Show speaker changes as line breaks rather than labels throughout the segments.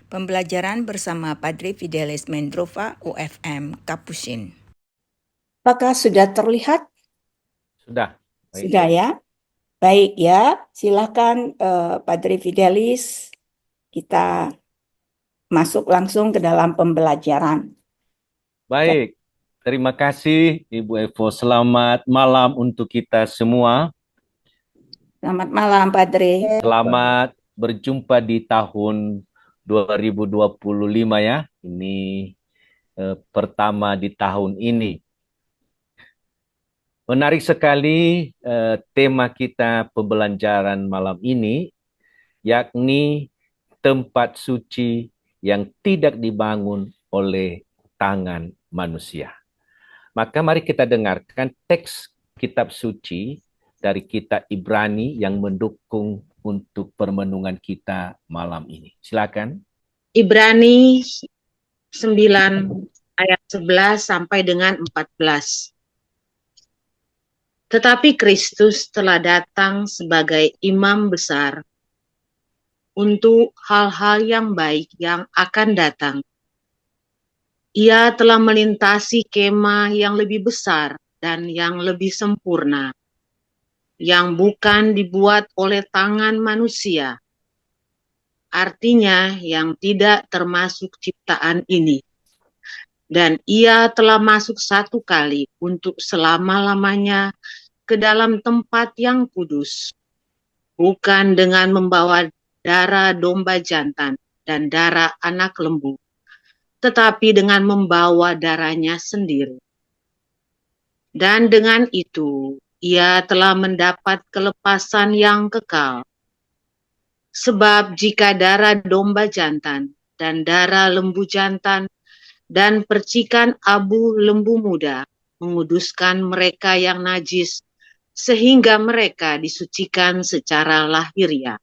Pembelajaran bersama Padre Fidelis Mendrova, UFM, Kapusin.
Apakah sudah terlihat?
Sudah. Baik.
Sudah ya? Baik ya, silakan Padre Fidelis, kita masuk langsung ke dalam pembelajaran.
Baik. Terima kasih Ibu Evo. Selamat malam untuk kita semua.
Selamat malam Padre.
Selamat berjumpa di tahun 2025 ya. Ini pertama di tahun ini. Menarik sekali tema kita pembelajaran malam ini, yakni tempat suci yang tidak dibangun oleh tangan manusia. Maka mari kita dengarkan teks kitab suci dari kitab Ibrani yang mendukung untuk permenungan kita malam ini. Silakan.
Ibrani 9 ayat 11 sampai dengan 14. Tetapi Kristus telah datang sebagai imam besar untuk hal-hal yang baik yang akan datang. Ia telah melintasi kemah yang lebih besar dan yang lebih sempurna, yang bukan dibuat oleh tangan manusia, artinya yang tidak termasuk ciptaan ini. Dan ia telah masuk satu kali untuk selama-lamanya ke dalam tempat yang kudus, bukan dengan membawa darah domba jantan dan darah anak lembu, tetapi dengan membawa darahnya sendiri. Dan dengan itu, ia telah mendapat kelepasan yang kekal. Sebab jika darah domba jantan dan darah lembu jantan dan percikan abu lembu muda menguduskan mereka yang najis, sehingga mereka disucikan secara lahiriah,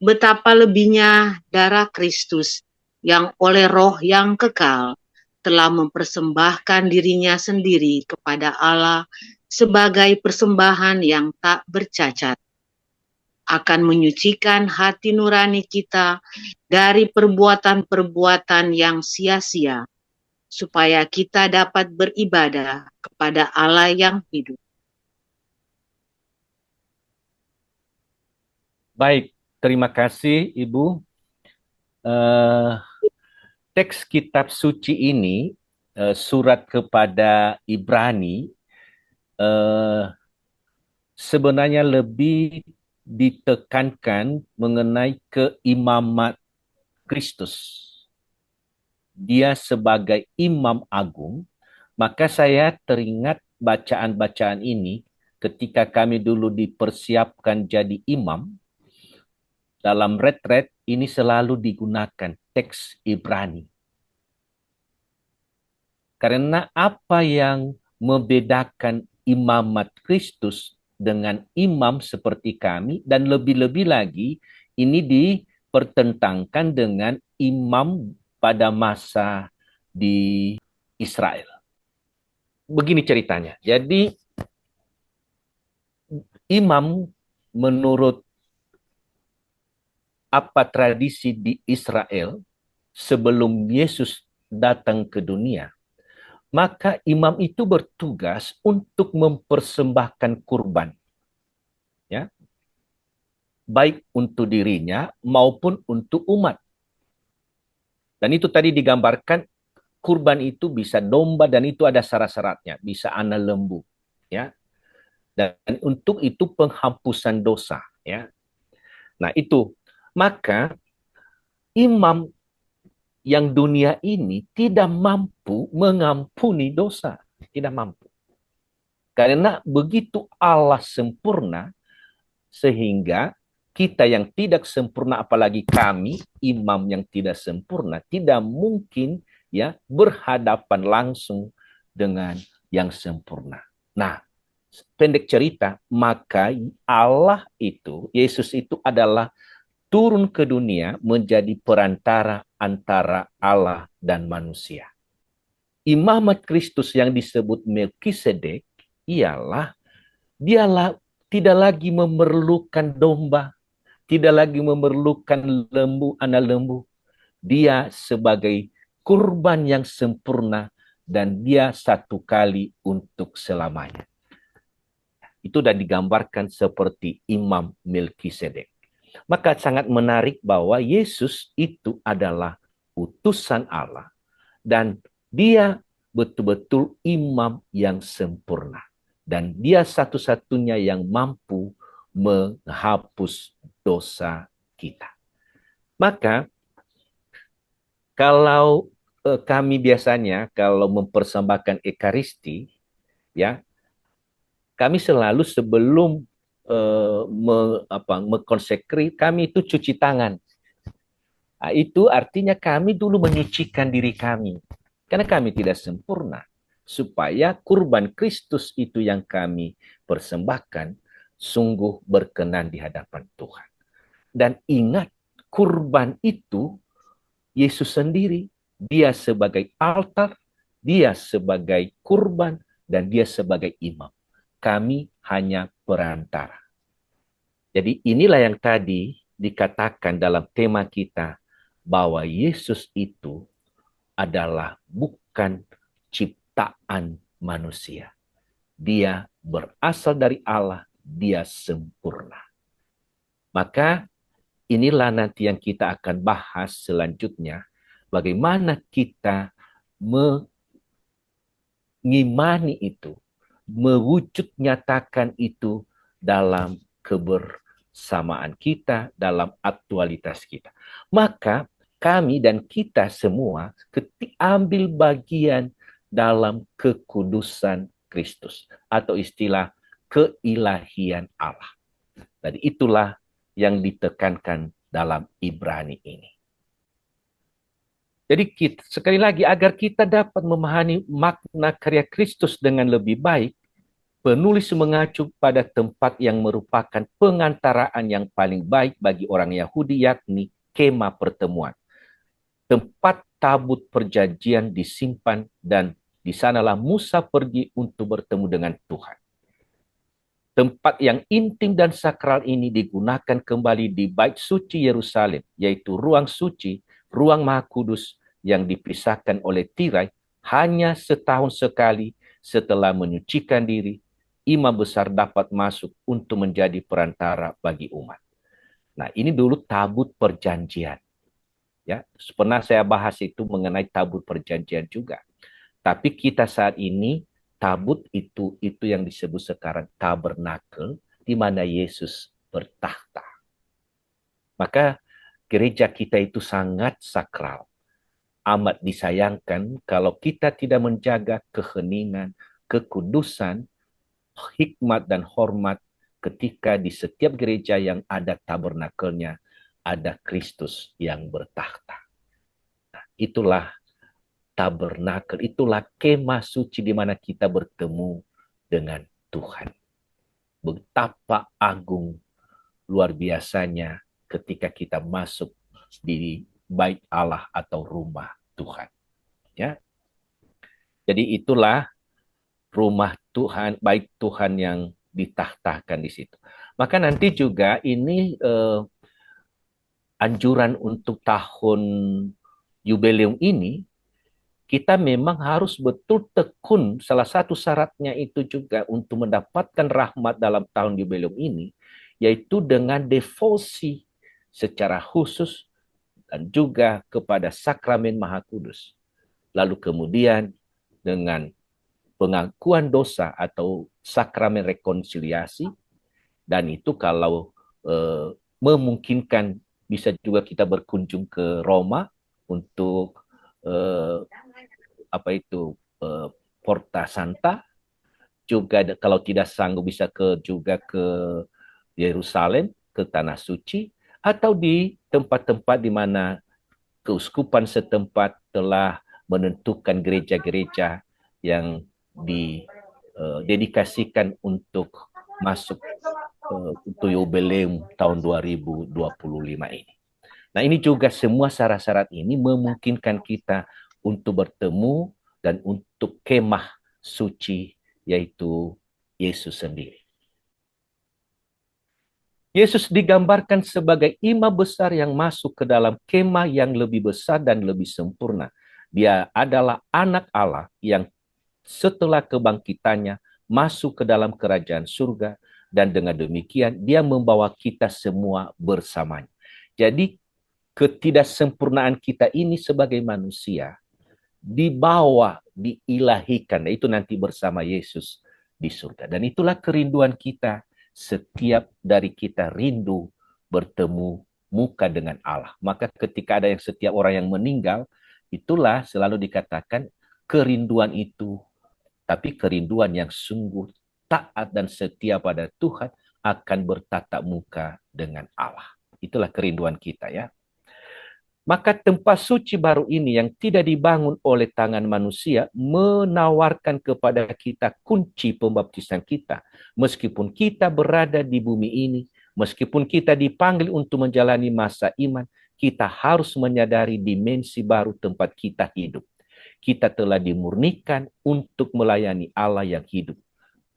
betapa lebihnya darah Kristus yang oleh Roh yang kekal telah mempersembahkan dirinya sendiri kepada Allah sebagai persembahan yang tak bercacat, akan menyucikan hati nurani kita dari perbuatan-perbuatan yang sia-sia, supaya kita dapat beribadah kepada Allah yang hidup.
Baik, terima kasih Ibu. Teks kitab suci ini, surat kepada Ibrani, sebenarnya lebih ditekankan mengenai keimamat Kristus. Dia sebagai imam agung, maka saya teringat bacaan-bacaan ini ketika kami dulu dipersiapkan jadi imam. Dalam retret ini selalu digunakan teks Ibrani. Karena apa yang membedakan imamat Kristus dengan imam seperti kami, dan lebih-lebih lagi ini dipertentangkan dengan imam pada masa di Israel. Begini ceritanya. Jadi imam menurut apa tradisi di Israel sebelum Yesus datang ke dunia, maka imam itu bertugas untuk mempersembahkan kurban, ya, baik untuk dirinya maupun untuk umat. Dan itu tadi digambarkan, kurban itu bisa domba dan itu ada syarat-syaratnya, bisa anak lembu, ya. Dan untuk itu penghapusan dosa, ya. Nah itu, maka imam yang dunia ini tidak mampu mengampuni dosa. Tidak mampu. Karena begitu Allah sempurna, sehingga kita yang tidak sempurna, apalagi kami, imam yang tidak sempurna, tidak mungkin ya berhadapan langsung dengan yang sempurna. Nah, pendek cerita, maka Allah itu, Yesus itu adalah turun ke dunia menjadi perantara antara Allah dan manusia. Imamat Kristus yang disebut Melkisedek ialah dialah tidak lagi memerlukan domba, tidak lagi memerlukan lembu, anak lembu. Dia sebagai kurban yang sempurna dan dia satu kali untuk selamanya. Itu sudah digambarkan seperti Imam Melkisedek. Maka sangat menarik bahwa Yesus itu adalah utusan Allah dan dia betul-betul imam yang sempurna. Dan dia satu-satunya yang mampu menghapus dosa kita. Maka kalau kami biasanya kalau mempersembahkan Ekaristi, ya, kami selalu sebelum mengkonsekri, kami itu cuci tangan. Nah, itu artinya kami dulu menyucikan diri kami. Karena kami tidak sempurna. Supaya kurban Kristus itu yang kami persembahkan sungguh berkenan di hadapan Tuhan. Dan ingat, kurban itu Yesus sendiri. Dia sebagai altar, dia sebagai kurban, dan dia sebagai imam. Kami hanya perantara. Jadi inilah yang tadi dikatakan dalam tema kita, bahwa Yesus itu adalah bukan ciptaan manusia. Dia berasal dari Allah, dia sempurna. Maka inilah nanti yang kita akan bahas selanjutnya, bagaimana kita mengimani itu, mewujud nyatakan itu dalam kebersamaan kita, dalam aktualitas kita. Maka kami dan kita semua ambil bagian dalam kekudusan Kristus atau istilah keilahian Allah. Jadi itulah yang ditekankan dalam Ibrani ini. Jadi sekali lagi agar kita dapat memahami makna karya Kristus dengan lebih baik, penulis mengacu pada tempat yang merupakan pengantaraan yang paling baik bagi orang Yahudi, yakni kemah pertemuan. Tempat tabut perjanjian disimpan dan di sanalah Musa pergi untuk bertemu dengan Tuhan. Tempat yang intim dan sakral ini digunakan kembali di Bait Suci Yerusalem, yaitu ruang suci, ruang Maha Kudus yang dipisahkan oleh tirai hanya setahun sekali setelah menyucikan diri, imam besar dapat masuk untuk menjadi perantara bagi umat. Nah, ini dulu tabut perjanjian. Ya, pernah saya bahas itu mengenai tabut perjanjian juga. Tapi kita saat ini tabut itu yang disebut sekarang tabernakel, di mana Yesus bertahta. Maka gereja kita itu sangat sakral. Amat disayangkan kalau kita tidak menjaga keheningan, kekudusan, hikmat dan hormat ketika di setiap gereja yang ada tabernakelnya ada Kristus yang bertahta. Nah, itulah tabernakel, itulah kemah suci di mana kita bertemu dengan Tuhan. Betapa agung, luar biasanya ketika kita masuk di bait Allah atau rumah Tuhan. Ya. Jadi itulah rumah Tuhan, bait Tuhan yang ditahtakan di situ. Maka nanti juga ini anjuran untuk tahun jubileum ini, kita memang harus betul tekun. Salah satu syaratnya itu juga untuk mendapatkan rahmat dalam tahun jubileum ini, yaitu dengan devosi secara khusus dan juga kepada sakramen Maha Kudus. Lalu kemudian dengan pengakuan dosa atau sakramen rekonsiliasi, dan itu kalau memungkinkan bisa juga kita berkunjung ke Roma untuk Porta Santa. Juga kalau tidak sanggup bisa juga ke Yerusalem, ke Tanah Suci, atau di tempat-tempat di mana keuskupan setempat telah menentukan gereja-gereja yang didedikasikan untuk masuk untuk jubileum tahun 2025 ini. Nah, ini juga semua syarat-syarat ini memungkinkan kita untuk bertemu dan untuk kemah suci, yaitu Yesus sendiri. Yesus digambarkan sebagai imam besar yang masuk ke dalam kemah yang lebih besar dan lebih sempurna. Dia adalah anak Allah yang setelah kebangkitannya masuk ke dalam kerajaan surga, dan dengan demikian dia membawa kita semua bersamanya. Jadi ketidaksempurnaan kita ini sebagai manusia dibawa, diilahikan, itu nanti bersama Yesus di surga. Dan itulah kerinduan kita. Setiap dari kita rindu bertemu muka dengan Allah. Maka ketika ada setiap orang yang meninggal, itulah selalu dikatakan kerinduan itu, tapi kerinduan yang sungguh taat dan setia pada Tuhan akan bertatap muka dengan Allah. Itulah kerinduan kita, ya. Maka tempat suci baru ini yang tidak dibangun oleh tangan manusia menawarkan kepada kita kunci pembaptisan kita. Meskipun kita berada di bumi ini, meskipun kita dipanggil untuk menjalani masa iman, kita harus menyadari dimensi baru tempat kita hidup. Kita telah dimurnikan untuk melayani Allah yang hidup.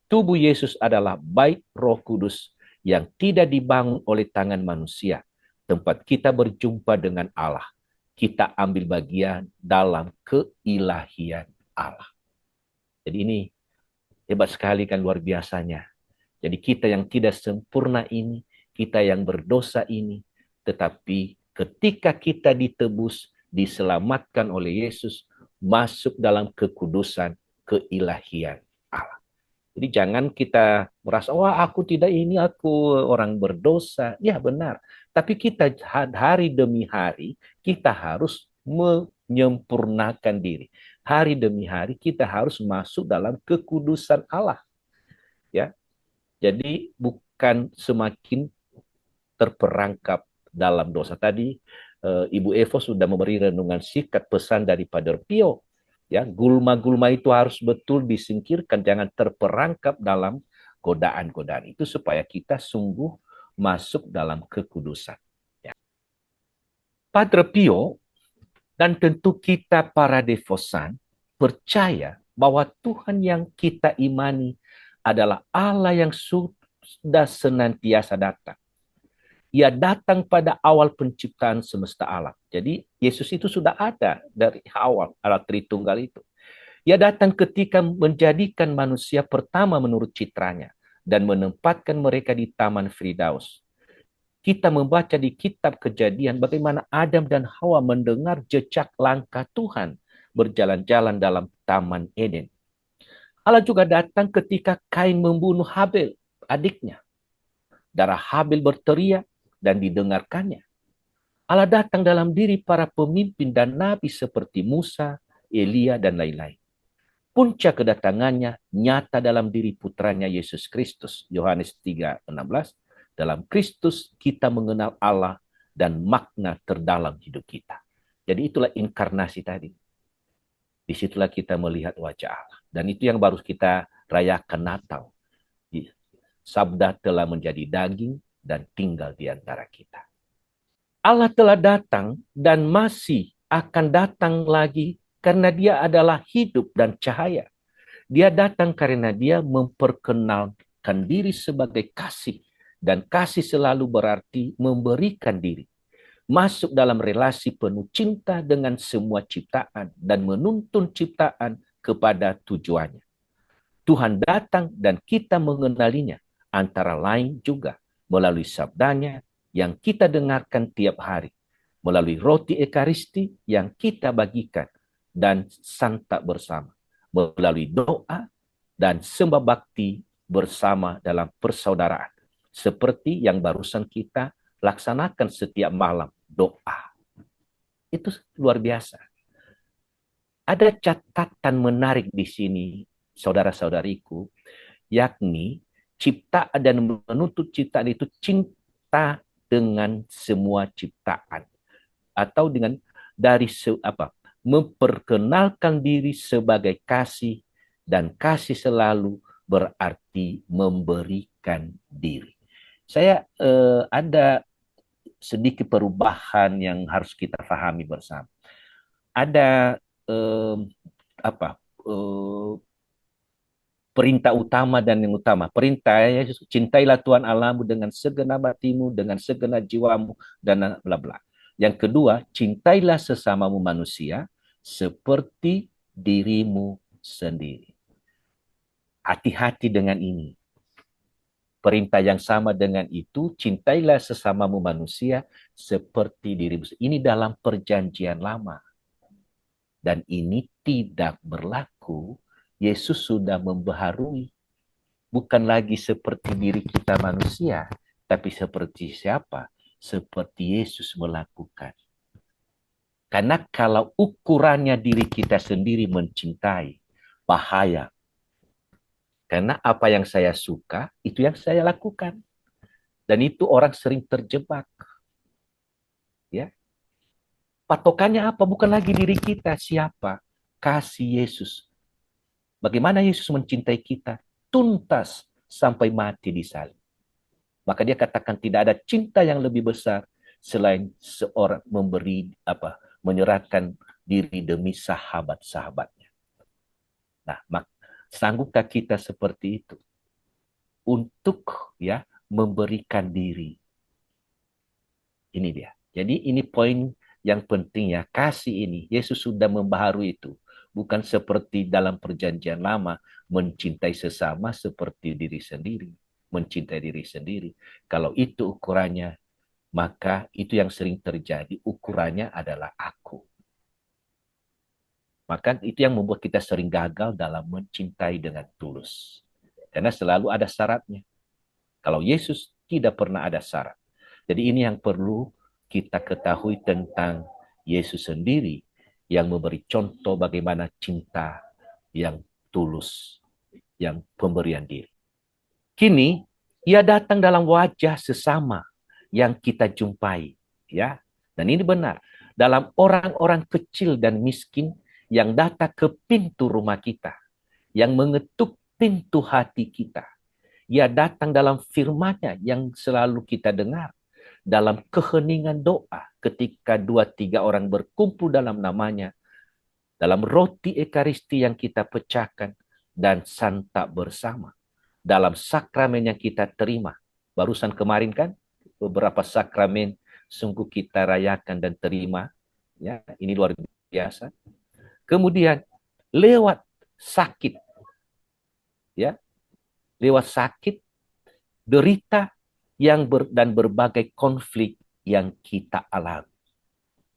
Tubuh Yesus adalah bait Roh Kudus yang tidak dibangun oleh tangan manusia. Tempat kita berjumpa dengan Allah. Kita ambil bagian dalam keilahian Allah. Jadi ini hebat sekali kan, luar biasanya. Jadi kita yang tidak sempurna ini, kita yang berdosa ini, tetapi ketika kita ditebus, diselamatkan oleh Yesus, masuk dalam kekudusan, keilahian Allah. Jadi jangan kita merasa, wah aku tidak ini, aku orang berdosa. Ya benar. Tapi kita hari demi hari, kita harus menyempurnakan diri. Hari demi hari kita harus masuk dalam kekudusan Allah. Ya. Jadi bukan semakin terperangkap dalam dosa. Tadi Ibu Evo sudah memberi renungan singkat pesan dari Padre Pio. Ya, gulma-gulma itu harus betul disingkirkan, jangan terperangkap dalam godaan-godaan itu supaya kita sungguh masuk dalam kekudusan. Ya. Padre Pio dan tentu kita para devosan percaya bahwa Tuhan yang kita imani adalah Allah yang sudah senantiasa datang. Ia datang pada awal penciptaan semesta alam. Jadi Yesus itu sudah ada dari awal, Allah Tritunggal itu. Ia datang ketika menjadikan manusia pertama menurut citranya dan menempatkan mereka di Taman Firdaus. Kita membaca di kitab Kejadian bagaimana Adam dan Hawa mendengar jejak langkah Tuhan berjalan-jalan dalam Taman Eden. Allah juga datang ketika Kain membunuh Habel, adiknya. Darah Habel berteriak dan didengarkannya. Allah datang dalam diri para pemimpin dan nabi seperti Musa, Elia, dan lain-lain. Puncak kedatangannya nyata dalam diri putranya Yesus Kristus. Yohanes 3:16, dalam Kristus kita mengenal Allah dan makna terdalam hidup kita. Jadi itulah inkarnasi tadi. Disitulah kita melihat wajah Allah. Dan itu yang baru kita rayakan Natal. Sabda telah menjadi daging dan tinggal di antara kita. Allah telah datang dan masih akan datang lagi karena dia adalah hidup dan cahaya. Dia datang karena dia memperkenalkan diri sebagai kasih. Dan kasih selalu berarti memberikan diri. Masuk dalam relasi penuh cinta dengan semua ciptaan dan menuntun ciptaan kepada tujuannya. Tuhan datang dan kita mengenalinya, antara lain juga melalui sabdanya yang kita dengarkan tiap hari, melalui roti Ekaristi yang kita bagikan dan santap bersama, melalui doa dan sembah bakti bersama dalam persaudaraan, seperti yang barusan kita laksanakan setiap malam, doa. Itu luar biasa. Ada catatan menarik di sini, saudara-saudariku, yakni ciptaan dan menuntut ciptaan itu cinta dengan semua ciptaan, atau dengan dari memperkenalkan diri sebagai kasih, dan kasih selalu berarti memberikan diri. Saya ada sedikit perubahan yang harus kita pahami bersama. Ada perintah utama dan yang utama. Perintah Yesus, cintailah Tuhan Allahmu dengan segenap hatimu, dengan segenap jiwamu, dan bla bla. Yang kedua, cintailah sesamamu manusia seperti dirimu sendiri. Hati-hati dengan ini. Perintah yang sama dengan itu, cintailah sesamamu manusia seperti dirimu sendiri. Ini dalam perjanjian lama. Dan ini tidak berlaku. Yesus sudah membaharui. Bukan lagi seperti diri kita manusia, tapi seperti siapa? Seperti Yesus melakukan. Karena kalau ukurannya diri kita sendiri mencintai, bahaya. Karena apa yang saya suka, itu yang saya lakukan. Dan itu orang sering terjebak. Ya. Patokannya apa? Bukan lagi diri kita. Siapa? Kasih Yesus. Bagaimana Yesus mencintai kita? Tuntas sampai mati di salib. Maka dia katakan tidak ada cinta yang lebih besar selain seorang menyerahkan diri demi sahabat-sahabatnya. Nah, sanggupkah kita seperti itu untuk memberikan diri? Ini dia. Jadi ini poin yang penting ya, kasih ini. Yesus sudah membaharui itu. Bukan seperti dalam perjanjian lama, mencintai sesama seperti diri sendiri. Mencintai diri sendiri. Kalau itu ukurannya, maka itu yang sering terjadi. Ukurannya adalah aku. Maka itu yang membuat kita sering gagal dalam mencintai dengan tulus. Karena selalu ada syaratnya. Kalau Yesus tidak pernah ada syarat. Jadi ini yang perlu kita ketahui tentang Yesus sendiri yang memberi contoh bagaimana cinta yang tulus, yang pemberian diri. Kini, ia datang dalam wajah sesama yang kita jumpai. Ya, dan ini benar. Dalam orang-orang kecil dan miskin yang datang ke pintu rumah kita, yang mengetuk pintu hati kita. Ia datang dalam firman-Nya yang selalu kita dengar. Dalam keheningan doa ketika 2-3 orang berkumpul dalam namanya, dalam roti ekaristi yang kita pecahkan dan santap bersama, dalam sakramen yang kita terima. Barusan kemarin kan beberapa sakramen sungguh kita rayakan dan terima, ya, ini luar biasa. Kemudian lewat sakit, ya, lewat sakit, derita dan berbagai konflik yang kita alami.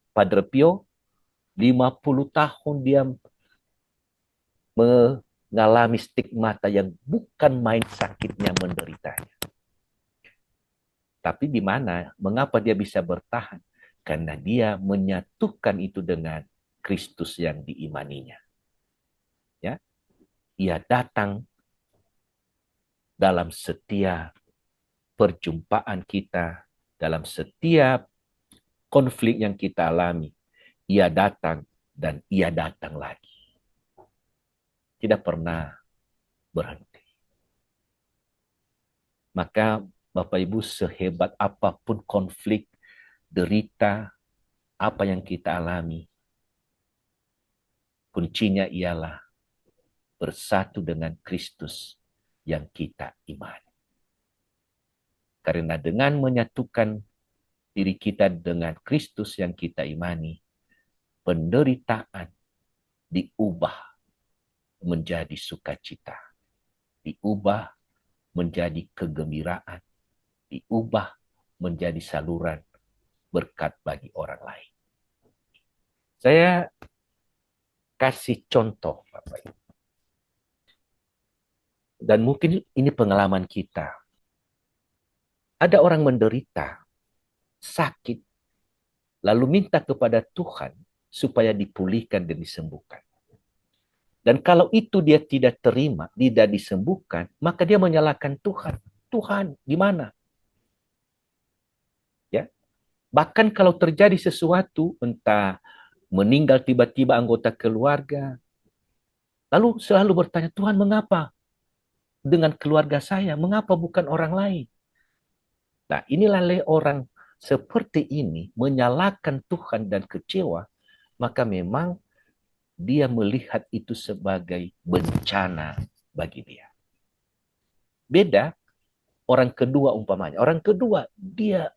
Padre Pio 50 tahun dia mengalami stigmata yang bukan main sakitnya menderitanya. Tapi di mana? Mengapa dia bisa bertahan? Karena dia menyatukan itu dengan Kristus yang diimaninya. Ya, ia datang dalam setiap perjumpaan kita, dalam setiap konflik yang kita alami. Ia datang dan ia datang lagi. Tidak pernah berhenti. Maka Bapak Ibu, sehebat apapun konflik, derita, apa yang kita alami, kuncinya ialah bersatu dengan Kristus yang kita imani. Karena dengan menyatukan diri kita dengan Kristus yang kita imani, penderitaan diubah menjadi sukacita, diubah menjadi kegembiraan, diubah menjadi saluran berkat bagi orang lain. Saya kasih contoh, Bapak Ibu. Dan mungkin ini pengalaman kita. Ada orang menderita, sakit, lalu minta kepada Tuhan supaya dipulihkan dan disembuhkan. Dan kalau itu dia tidak terima, tidak disembuhkan, maka dia menyalahkan Tuhan. Tuhan, di mana? Ya. Bahkan kalau terjadi sesuatu, entah meninggal tiba-tiba anggota keluarga, lalu selalu bertanya, Tuhan mengapa dengan keluarga saya? Mengapa bukan orang lain? Nah, inilah orang seperti ini menyalahkan Tuhan dan kecewa, maka memang dia melihat itu sebagai bencana bagi dia. Beda orang kedua umpamanya. Orang kedua dia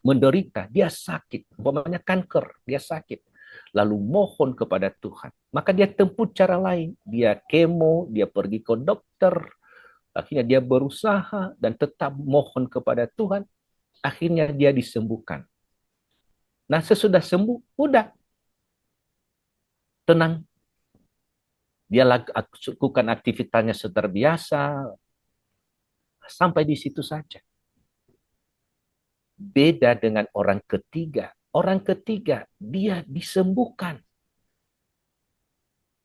menderita, dia sakit, umpamanya kanker, dia sakit. Lalu mohon kepada Tuhan. Maka dia tempuh cara lain. Dia kemo, dia pergi ke dokter. Akhirnya dia berusaha dan tetap mohon kepada Tuhan. Akhirnya dia disembuhkan. Nah, sesudah sembuh, udah tenang. Dia lakukan aktivitasnya seperti biasa. Sampai di situ saja. Beda dengan orang ketiga. Orang ketiga, dia disembuhkan.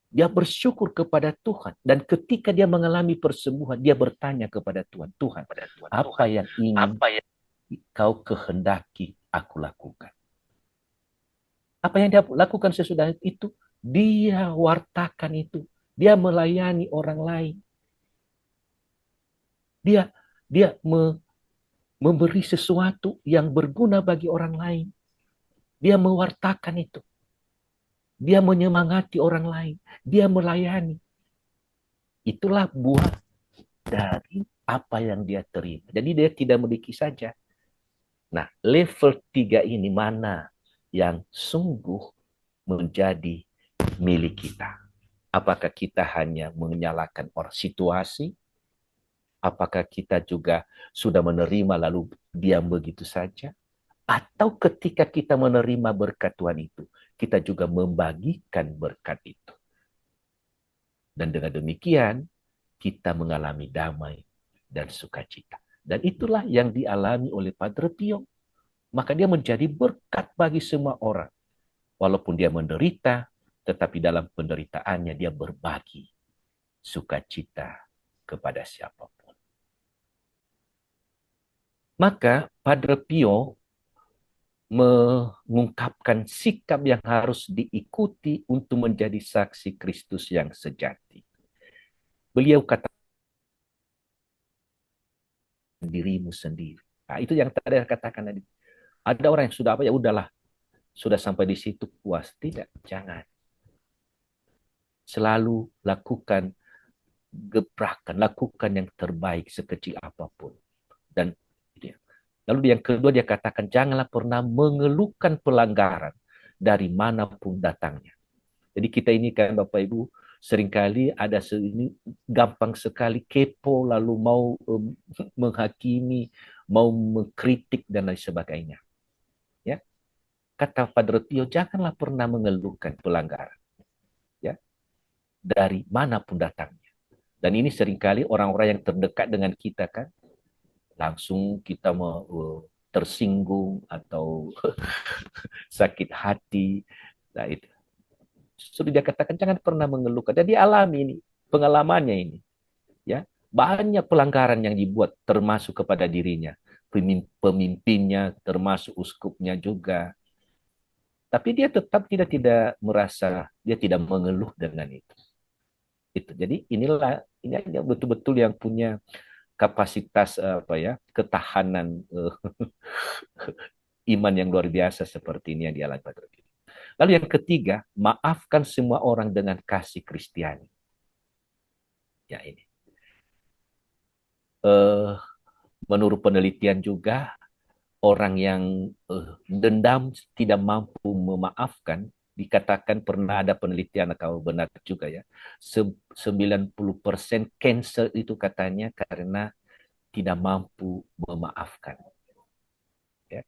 Dia bersyukur kepada Tuhan. Dan ketika dia mengalami persembuhan, dia bertanya kepada Tuhan. Tuhan, apa yang ingin kau kehendaki aku lakukan? Apa yang dia lakukan sesudah itu? Dia wartakan itu. Dia melayani orang lain. Dia memberi sesuatu yang berguna bagi orang lain. Dia mewartakan itu. Dia menyemangati orang lain. Dia melayani. Itulah buah dari apa yang dia terima. Jadi dia tidak memiliki saja. Nah, level 3 ini mana yang sungguh menjadi milik kita? Apakah kita hanya menyalahkan situasi? Apakah kita juga sudah menerima lalu diam begitu saja? Atau ketika kita menerima berkat Tuhan itu, kita juga membagikan berkat itu. Dan dengan demikian, kita mengalami damai dan sukacita. Dan itulah yang dialami oleh Padre Pio. Maka dia menjadi berkat bagi semua orang. Walaupun dia menderita, tetapi dalam penderitaannya dia berbagi sukacita kepada siapapun. Maka Padre Pio mengungkapkan sikap yang harus diikuti untuk menjadi saksi Kristus yang sejati. Beliau kata dirimu sendiri. Nah, itu yang tadi katakan tadi. Ada orang yang sudah apa ya udahlah, sudah sampai di situ puas. Tidak, jangan. Selalu lakukan gebrakan, lakukan yang terbaik sekecil apapun. Dan lalu yang kedua dia katakan, janganlah pernah mengeluhkan pelanggaran dari manapun datangnya. Jadi kita ini kan Bapak Ibu, seringkali ada ini gampang sekali kepo, lalu mau menghakimi, mau mengkritik dan lain sebagainya. Ya, kata Padre Pio, janganlah pernah mengeluhkan pelanggaran. Ya, dari manapun datangnya. Dan ini seringkali orang-orang yang terdekat dengan kita kan, langsung kita tersinggung atau sakit hati. Nah, itu. Sudah dia katakan jangan pernah mengeluhkan. Dan dia alami ini, pengalamannya ini. Ya, banyak pelanggaran yang dibuat termasuk kepada dirinya, pemimpinnya, termasuk uskupnya juga. Tapi dia tetap tidak merasa, dia tidak mengeluh dengan itu. Jadi inilah ini betul-betul yang punya kapasitas ketahanan iman yang luar biasa seperti ini yang dialami Padre Pio. Lalu yang ketiga, maafkan semua orang dengan kasih Kristiani. Ya ini. Menurut penelitian juga, orang yang dendam tidak mampu memaafkan, dikatakan pernah ada penelitian, kalau benar juga ya, 90% cancer itu katanya karena tidak mampu memaafkan. Ya.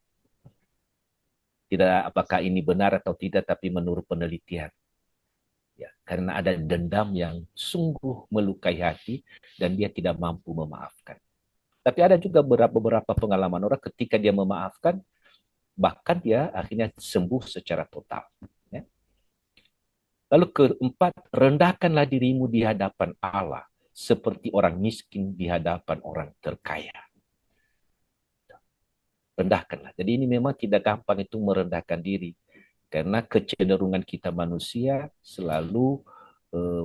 Tidak apakah ini benar atau tidak, tapi menurut penelitian. Ya, karena ada dendam yang sungguh melukai hati dan dia tidak mampu memaafkan. Tapi ada juga beberapa pengalaman orang ketika dia memaafkan, bahkan dia akhirnya sembuh secara total. Ya. Lalu keempat, rendahkanlah dirimu di hadapan Allah seperti orang miskin di hadapan orang terkaya. Rendahkanlah. Jadi ini memang tidak gampang itu merendahkan diri. Karena kecenderungan kita manusia selalu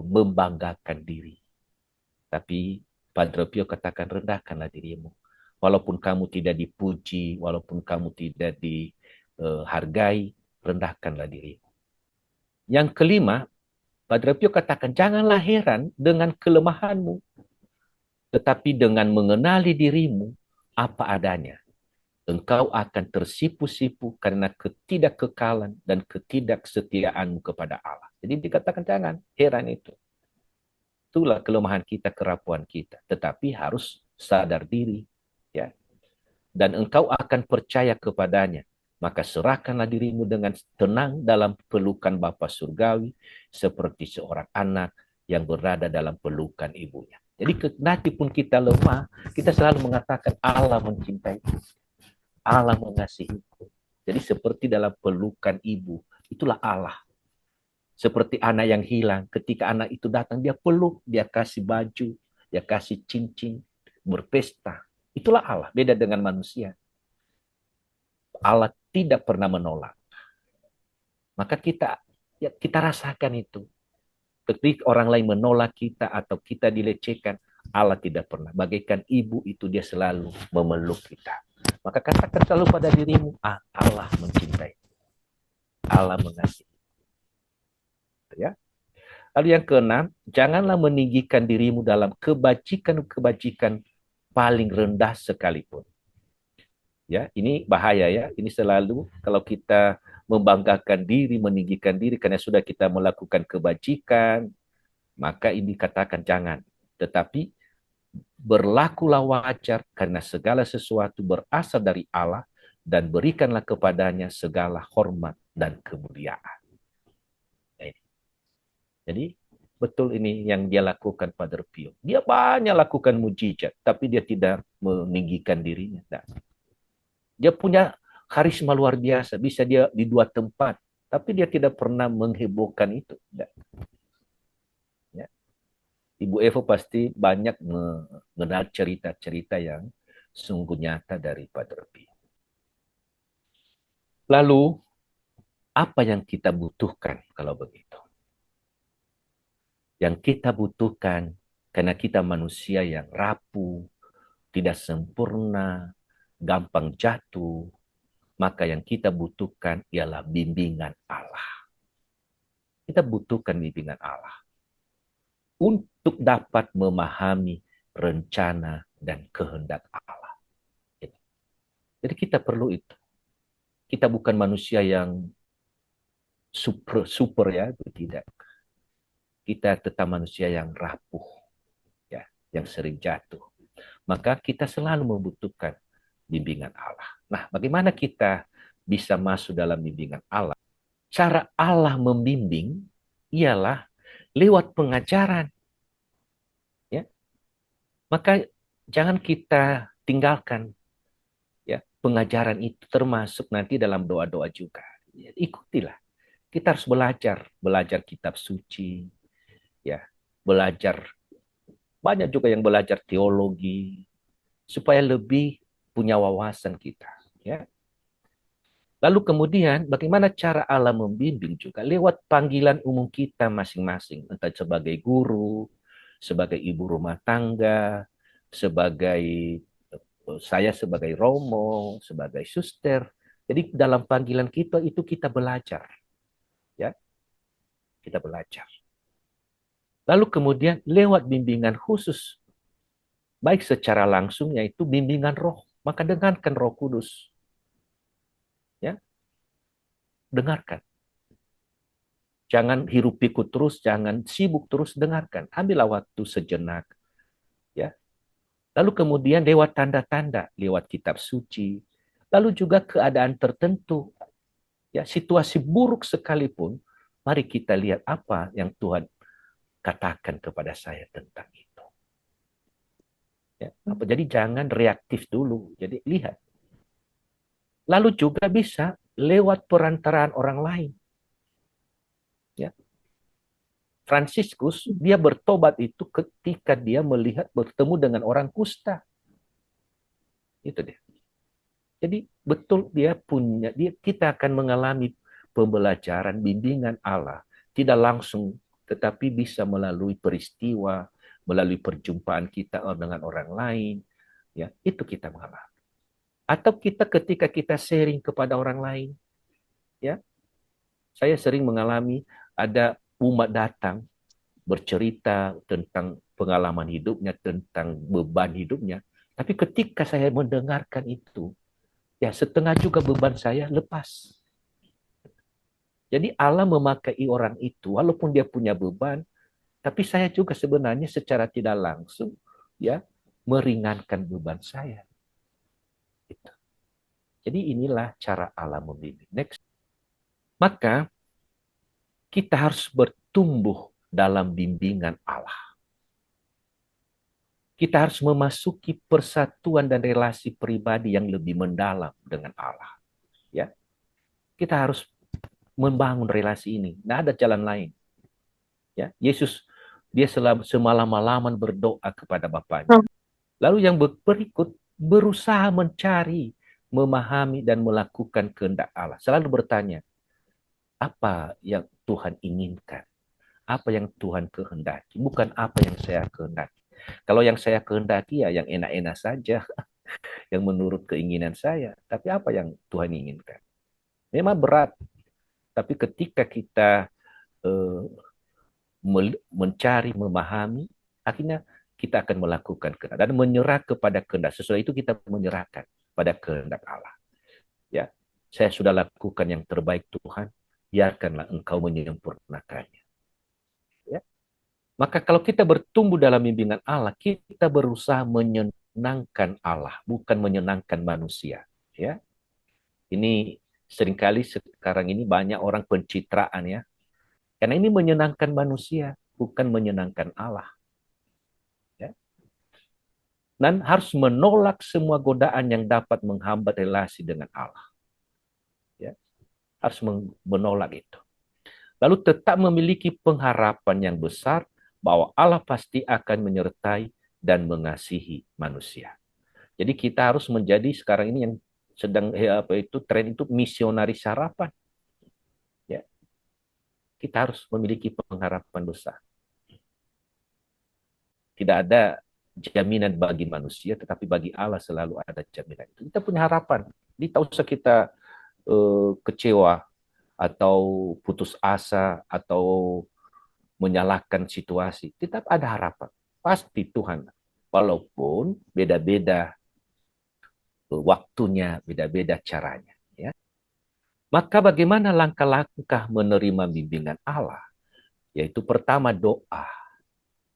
membanggakan diri. Tapi Padre Pio katakan rendahkanlah dirimu. Walaupun kamu tidak dipuji, walaupun kamu tidak dihargai, rendahkanlah dirimu. Yang kelima, Padre Pio katakan janganlah heran dengan kelemahanmu. Tetapi dengan mengenali dirimu apa adanya, engkau akan tersipu-sipu karena ketidakkekalan dan ketidaksetiaanmu kepada Allah. Jadi dikatakan jangan heran itu. Itulah kelemahan kita, kerapuan kita. Tetapi harus sadar diri, ya. Dan engkau akan percaya kepadanya. Maka serahkanlah dirimu dengan tenang dalam pelukan Bapa Surgawi, seperti seorang anak yang berada dalam pelukan ibunya. Jadi nanti pun kita lemah, kita selalu mengatakan Allah mencintai, Allah mengasihiku. Jadi seperti dalam pelukan ibu, itulah Allah. Seperti anak yang hilang, ketika anak itu datang, dia peluk, dia kasih baju, dia kasih cincin, berpesta. Itulah Allah, beda dengan manusia. Allah tidak pernah menolak. Maka kita rasakan itu. Ketika orang lain menolak kita atau kita dilecehkan, Allah tidak pernah. Bagaikan ibu itu dia selalu memeluk kita. Maka katakan selalu pada dirimu, Allah mencintai. Allah mengasihi. Ya. Lalu yang keenam, janganlah meninggikan dirimu dalam kebajikan-kebajikan paling rendah sekalipun. Ya, ini bahaya ya. Ini selalu kalau kita membanggakan diri, meninggikan diri karena sudah kita melakukan kebajikan, maka ini katakan jangan. Tetapi berlakulah wajar karena segala sesuatu berasal dari Allah dan berikanlah kepadanya segala hormat dan kemuliaan. Jadi betul ini yang dia lakukan Padre Pio. Dia banyak lakukan mujizat, tapi dia tidak meninggikan dirinya. Nah, dia punya karisma luar biasa, bisa dia di dua tempat, tapi dia tidak pernah menghebohkan itu. Nah, ya. Ibu Evo pasti banyak mengenal cerita-cerita yang sungguh nyata dari Padre Pio. Lalu, apa yang kita butuhkan kalau begitu? Yang kita butuhkan, karena kita manusia yang rapuh, tidak sempurna, gampang jatuh, maka yang kita butuhkan ialah bimbingan Allah. Kita butuhkan bimbingan Allah untuk dapat memahami rencana dan kehendak Allah. Jadi kita perlu itu. Kita bukan manusia yang super ya, tidak. Kita tetap manusia yang rapuh, ya, yang sering jatuh. Maka kita selalu membutuhkan bimbingan Allah. Nah, bagaimana kita bisa masuk dalam bimbingan Allah? Cara Allah membimbing ialah lewat pengajaran. Ya. Maka jangan kita tinggalkan ya pengajaran itu, termasuk nanti dalam doa-doa juga. Ya, ikutilah. Kita harus belajar kitab suci, ya, belajar. Banyak juga yang belajar teologi supaya lebih punya wawasan kita, ya. Lalu kemudian bagaimana cara Allah membimbing juga lewat panggilan umum kita masing-masing, entah sebagai guru, sebagai ibu rumah tangga, sebagai saya sebagai romo, sebagai suster. Jadi dalam panggilan kita itu kita belajar, ya. Kita belajar. Lalu kemudian lewat bimbingan khusus, baik secara langsung yaitu bimbingan roh, maka dengarkan Roh Kudus. Ya. Dengarkan. Jangan hirup pikuk terus, jangan sibuk terus, dengarkan. Ambillah waktu sejenak. Ya. Lalu kemudian lewat tanda-tanda, lewat kitab suci, lalu juga keadaan tertentu. Ya, situasi buruk sekalipun, mari kita lihat apa yang Tuhan katakan kepada saya tentang itu. Ya, jadi jangan reaktif dulu. Jadi lihat. Lalu juga bisa lewat perantaraan orang lain. Ya. Fransiskus dia bertobat itu ketika dia melihat bertemu dengan orang kusta. Itu dia. Jadi betul kita akan mengalami pembelajaran bimbingan Allah tidak langsung, tetapi bisa melalui peristiwa, melalui perjumpaan kita dengan orang lain, ya, itu kita mengalami. Atau ketika kita sharing kepada orang lain, ya, saya sering mengalami ada umat datang, bercerita tentang pengalaman hidupnya, tentang beban hidupnya. Tapi ketika saya mendengarkan itu, ya setengah juga beban saya lepas. Jadi Allah memakai orang itu, walaupun dia punya beban, tapi saya juga sebenarnya secara tidak langsung ya meringankan beban saya. Gitu. Jadi inilah cara Allah membimbing. Next. Maka kita harus bertumbuh dalam bimbingan Allah. Kita harus memasuki persatuan dan relasi pribadi yang lebih mendalam dengan Allah. Ya, kita harus membangun relasi ini. Tidak ada jalan lain. Ya, Yesus dia semalam-malaman berdoa kepada Bapaknya. Lalu yang berikut berusaha mencari, memahami dan melakukan kehendak Allah. Selalu bertanya, apa yang Tuhan inginkan? Apa yang Tuhan kehendaki? Bukan apa yang saya kehendaki. Kalau yang saya kehendaki ya yang enak-enak saja, yang menurut keinginan saya. Tapi apa yang Tuhan inginkan? Memang berat. Tapi ketika kita mencari, memahami, akhirnya kita akan melakukan kehendak dan menyerah kepada kehendak. Sesudah itu kita menyerahkan pada kehendak Allah. Ya, saya sudah lakukan yang terbaik Tuhan, biarkanlah Engkau menyempurnakannya. Ya. Maka kalau kita bertumbuh dalam bimbingan Allah, kita berusaha menyenangkan Allah, bukan menyenangkan manusia. Ya, ini seringkali sekarang ini banyak orang pencitraan ya. Karena ini menyenangkan manusia, bukan menyenangkan Allah. Ya. Dan harus menolak semua godaan yang dapat menghambat relasi dengan Allah. Ya. Harus menolak itu. Lalu tetap memiliki pengharapan yang besar bahwa Allah pasti akan menyertai dan mengasihi manusia. Jadi kita harus menjadi sekarang ini yang sedang tren itu misionaris harapan. Ya. Kita harus memiliki pengharapan besar. Tidak ada jaminan bagi manusia, tetapi bagi Allah selalu ada jaminan itu. Kita punya harapan. Jadi tak usah kita kecewa atau putus asa atau menyalahkan situasi. Tetap ada harapan. Pasti Tuhan. Walaupun beda-beda waktunya, beda-beda caranya. Ya. Maka bagaimana langkah-langkah menerima bimbingan Allah? Yaitu pertama doa,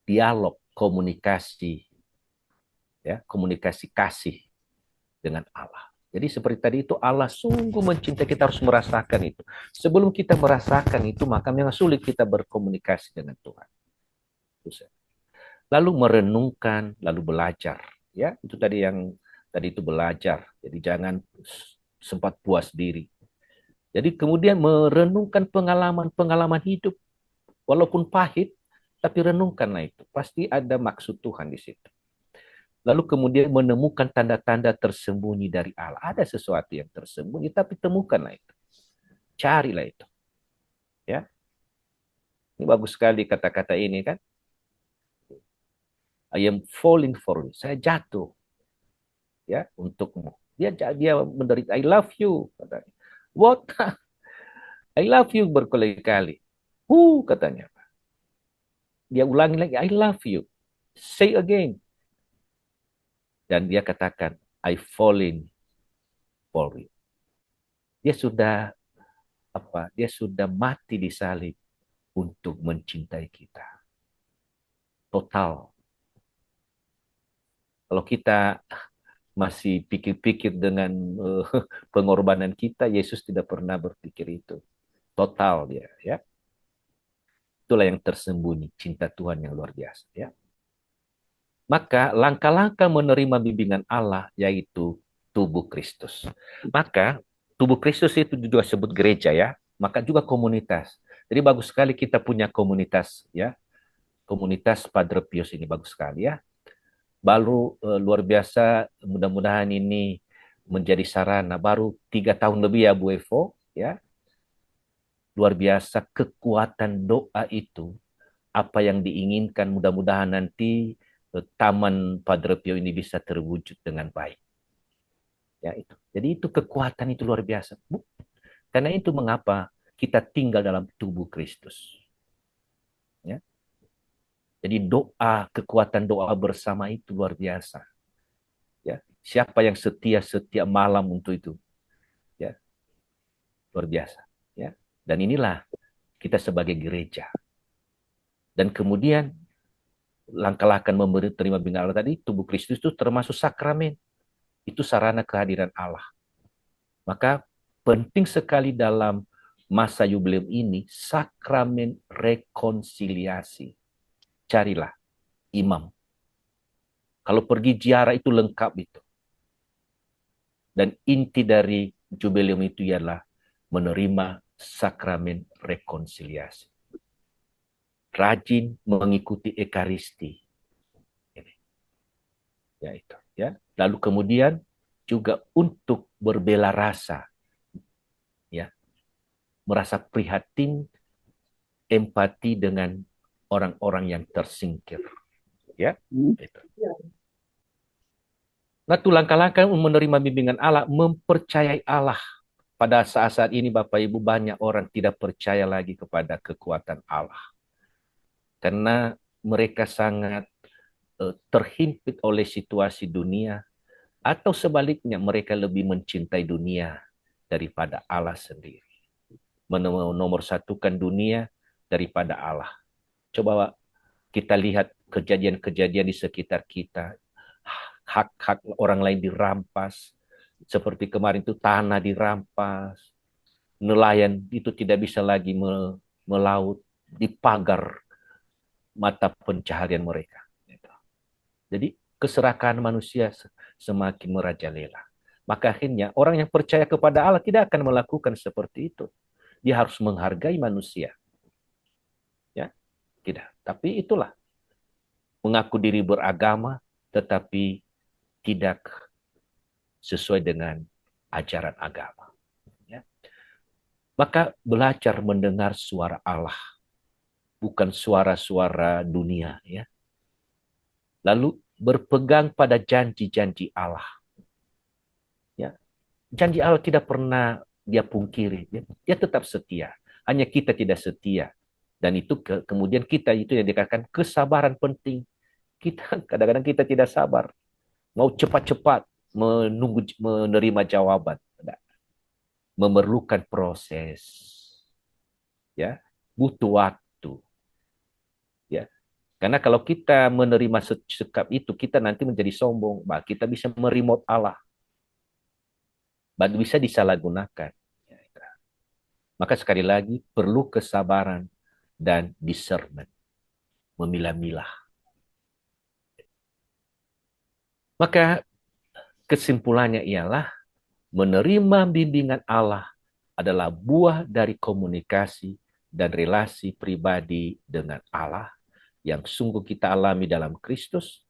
dialog, komunikasi, ya, komunikasi kasih dengan Allah. Jadi seperti tadi itu Allah sungguh mencintai, kita harus merasakan itu. Sebelum kita merasakan itu, maka memang sulit kita berkomunikasi dengan Tuhan. Lalu merenungkan, lalu belajar. Ya, itu tadi itu belajar. Jadi jangan sempat puas diri. Jadi kemudian merenungkan pengalaman hidup. Walaupun pahit, tapi renungkanlah itu. Pasti ada maksud Tuhan di situ. Lalu kemudian menemukan tanda-tanda tersembunyi dari Allah. Ada sesuatu yang tersembunyi, tapi temukanlah itu. Carilah itu. Ya. Ini bagus sekali kata-kata ini kan. I am falling for you. Saya jatuh. Ya, untukmu. Dia menderita. I love you. Katanya. What? I love you berkali-kali. Katanya. Dia ulangi lagi. I love you. Say again. Dan dia katakan, I falling for you. Dia sudah mati di salib untuk mencintai kita. Total. Kalau kita masih pikir-pikir dengan pengorbanan kita, Yesus tidak pernah berpikir itu. Total dia, ya. Itulah yang tersembunyi, cinta Tuhan yang luar biasa, ya. Maka langkah-langkah menerima bimbingan Allah yaitu tubuh Kristus. Maka tubuh Kristus itu juga disebut gereja ya. Maka juga komunitas. Jadi bagus sekali kita punya komunitas ya. Komunitas Padre Pius ini bagus sekali ya. Baru luar biasa, mudah-mudahan ini menjadi sarana. Baru 3 tahun lebih ya Bu Evo ya. Luar biasa kekuatan doa itu. Apa yang diinginkan mudah-mudahan nanti Taman Padre Pio ini bisa terwujud dengan baik. Ya itu. Jadi itu kekuatan itu luar biasa. Karena itu mengapa kita tinggal dalam tubuh Kristus. Ya. Jadi doa, kekuatan doa bersama itu luar biasa. Ya, siapa yang setia setiap malam untuk itu? Ya, luar biasa. Ya, dan inilah kita sebagai gereja. Dan kemudian langkah-langkah memberi terima bimbingan Allah tadi, tubuh Kristus itu termasuk sakramen. Itu sarana kehadiran Allah. Maka penting sekali dalam masa jubileum ini sakramen rekonsiliasi. Carilah imam. Kalau pergi ziarah itu lengkap itu. Dan inti dari jubileum itu ialah menerima sakramen rekonsiliasi. Rajin mengikuti ekaristi. Ini. Ya itu, ya. Lalu kemudian juga untuk berbela rasa. Ya. Merasa prihatin, empati dengan orang-orang yang tersingkir. Ya, itu. Nah, itu langkah-langkah menerima bimbingan Allah, mempercayai Allah. Pada saat-saat ini, Bapak Ibu, banyak orang tidak percaya lagi kepada kekuatan Allah. Karena mereka sangat terhimpit oleh situasi dunia, atau sebaliknya mereka lebih mencintai dunia daripada Allah sendiri. Menomor satukan dunia daripada Allah. Coba kita lihat kejadian-kejadian di sekitar kita. Hak-hak orang lain dirampas. Seperti kemarin itu tanah dirampas. Nelayan itu tidak bisa lagi melaut. Dipagar mata pencaharian mereka. Jadi keserakahan manusia semakin merajalela. Maka akhirnya orang yang percaya kepada Allah tidak akan melakukan seperti itu. Dia harus menghargai manusia. Ya, tidak. Tapi itulah mengaku diri beragama tetapi tidak sesuai dengan ajaran agama. Ya. Maka belajar mendengar suara Allah, bukan suara-suara dunia. Ya. Lalu berpegang pada janji-janji Allah. Ya. Janji Allah tidak pernah dia pungkiri. Ya. Dia tetap setia. Hanya kita tidak setia. Dan itu kemudian kita itu yang dikatakan kesabaran penting. Kita kadang-kadang kita tidak sabar. Mau cepat-cepat menerima jawaban. Tidak. Memerlukan proses. Ya, butuh waktu. Ya. Karena kalau kita menerima sekap itu, kita nanti menjadi sombong. Bah, kita bisa meremote Allah. Bah, bisa disalahgunakan. Ya. Maka sekali lagi perlu kesabaran dan discernment. Memilah-milah. Maka kesimpulannya ialah menerima bimbingan Allah adalah buah dari komunikasi dan relasi pribadi dengan Allah yang sungguh kita alami dalam Kristus.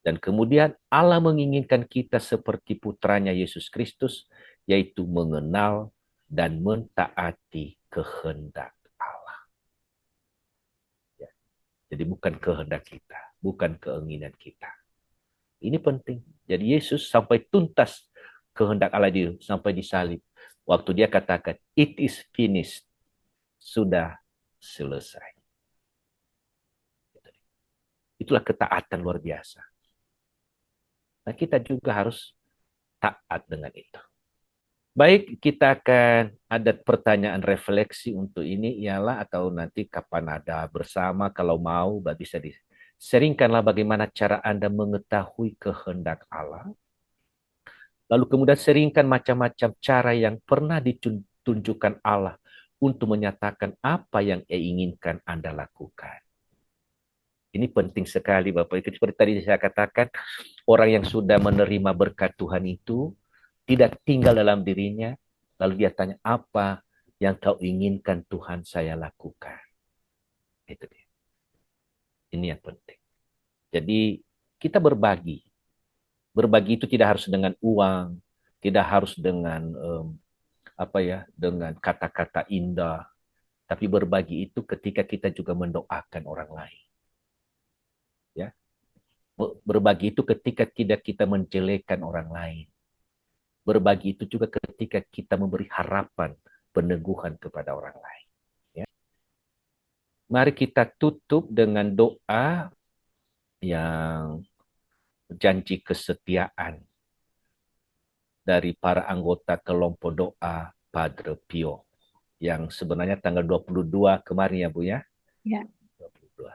Dan kemudian Allah menginginkan kita seperti putranya Yesus Kristus, yaitu mengenal dan mentaati kehendak Allah. Ya. Jadi bukan kehendak kita, bukan keinginan kita. Ini penting. Jadi Yesus sampai tuntas kehendak Allah dia sampai disalib. Waktu dia katakan, it is finished. Sudah selesai. Itulah ketaatan luar biasa. Nah, kita juga harus taat dengan itu. Baik, kita akan ada pertanyaan refleksi untuk ini ialah atau nanti kapan ada bersama kalau mau bisa diseringkanlah bagaimana cara Anda mengetahui kehendak Allah. Lalu kemudian seringkan macam-macam cara yang pernah ditunjukkan Allah untuk menyatakan apa yang Ia inginkan Anda lakukan. Ini penting sekali Bapak Ibu. Seperti tadi saya katakan, orang yang sudah menerima berkat Tuhan itu tidak tinggal dalam dirinya, lalu dia tanya, apa yang kau inginkan Tuhan saya lakukan? Itu dia. Ini yang penting. Jadi kita berbagi. Berbagi itu tidak harus dengan uang, tidak harus dengan dengan kata-kata indah, tapi berbagi itu ketika kita juga mendoakan orang lain. Ya, berbagi itu ketika tidak kita menjelekkan orang lain. Berbagi itu juga ketika kita memberi harapan, peneguhan kepada orang lain. Ya. Mari kita tutup dengan doa yang janji kesetiaan dari para anggota kelompok doa Padre Pio yang sebenarnya tanggal 22 kemarin ya Bu ya?
Ya.
22.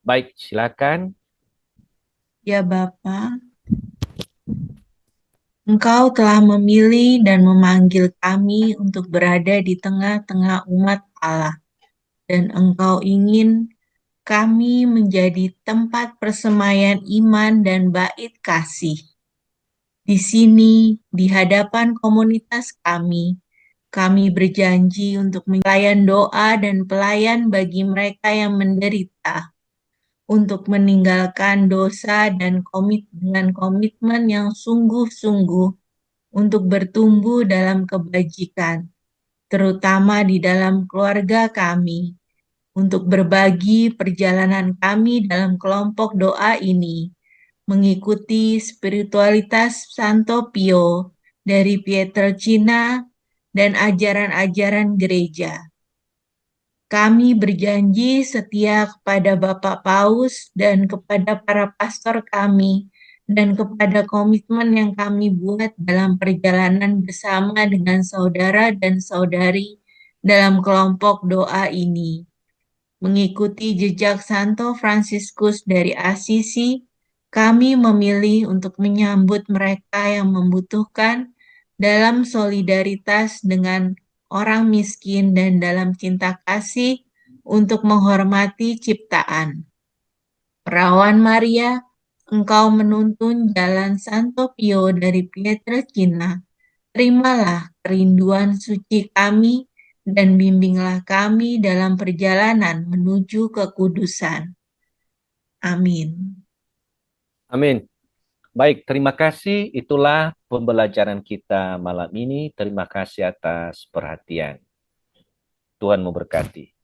Baik, silakan.
Ya Bapa, Engkau telah memilih dan memanggil kami untuk berada di tengah-tengah umat Allah, dan Engkau ingin kami menjadi tempat persemaian iman dan bait kasih. Di sini, di hadapan komunitas kami berjanji untuk pelayan doa dan pelayan bagi mereka yang menderita, untuk meninggalkan dosa dan dengan komitmen yang sungguh-sungguh untuk bertumbuh dalam kebajikan, terutama di dalam keluarga kami, untuk berbagi perjalanan kami dalam kelompok doa ini, mengikuti spiritualitas Santo Pio dari Pietrelcina dan ajaran-ajaran gereja. Kami berjanji setia kepada Bapak Paus dan kepada para pastor kami dan kepada komitmen yang kami buat dalam perjalanan bersama dengan saudara dan saudari dalam kelompok doa ini. Mengikuti jejak Santo Fransiskus dari Assisi, kami memilih untuk menyambut mereka yang membutuhkan dalam solidaritas dengan orang miskin dan dalam cinta kasih untuk menghormati ciptaan. Perawan Maria, Engkau menuntun jalan Santo Pio dari Pietrelcina. Terimalah kerinduan suci kami dan bimbinglah kami dalam perjalanan menuju kekudusan. Amin.
Amin. Baik, terima kasih. Itulah pembelajaran kita malam ini. Terima kasih atas perhatian. Tuhan memberkati.